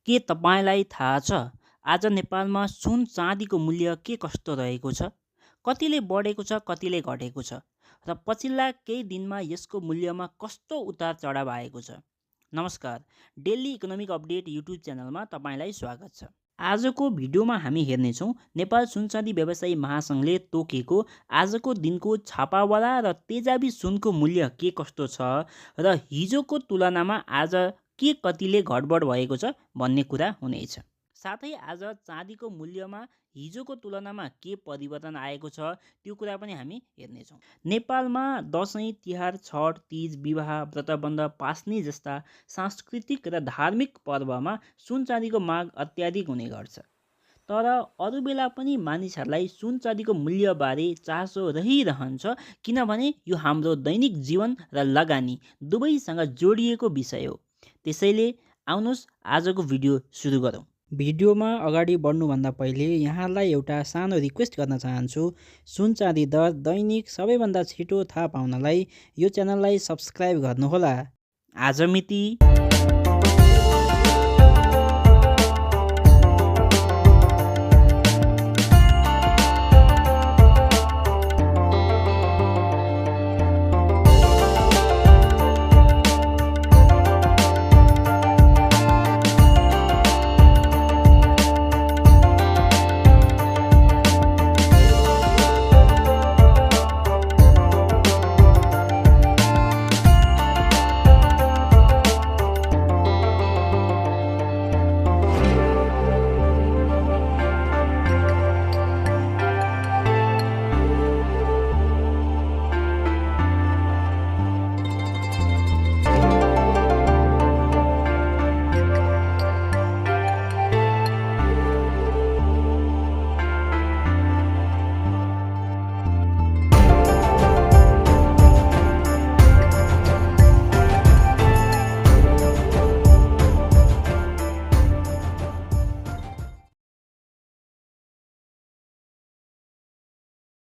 के तपाईँलाई थाहा छ आज नेपालमा सुन चाँदीको मूल्य के कस्तो रहेको छ? कतिले बढेको छ, कतिले घटेको छ र पछिल्ला केही दिनमा यसको मूल्यमा कस्तो उतार चढाव आएको छ? नमस्कार, डेली इकोनोमिक अपडेट युट्युब च्यानलमा तपाईँलाई स्वागत छ। आजको भिडियोमा हामी हेर्नेछौँ नेपाल सुनचाँदी व्यवसायी महासङ्घले तोकेको आजको दिनको छापावाला र तेजाबी सुनको मूल्य के कस्तो छ र हिजोको तुलनामा आज के कतिले घटबढ भएको छ भन्ने कुरा हुनेछ। साथै आज चाँदीको मूल्यमा हिजोको तुलनामा के परिवर्तन आएको छ त्यो कुरा पनि हामी हेर्नेछौँ। नेपालमा दसैँ, तिहार, छठ, तीज, विवाह, व्रतबन्ध, पास्नी जस्ता सांस्कृतिक र धार्मिक पर्वमा सुन चाँदीको माग अत्याधिक हुने गर्छ। तर अरू बेला पनि मानिसहरूलाई सुन चाँदीको मूल्यबारे चासो रहिरहन्छ किनभने यो हाम्रो दैनिक जीवन र लगानी दुवैसँग जोडिएको विषय हो। त्यसैले आउनुहोस् आजको भिडियो सुरु गरौँ। भिडियोमा अगाडि बढ्नुभन्दा पहिले यहाँलाई एउटा सानो रिक्वेस्ट गर्न चाहन्छु। सुन चाँदी दर दैनिक सबैभन्दा छिटो थाहा पाउनलाई यो च्यानललाई सब्सक्राइब गर्नुहोला। आज मिति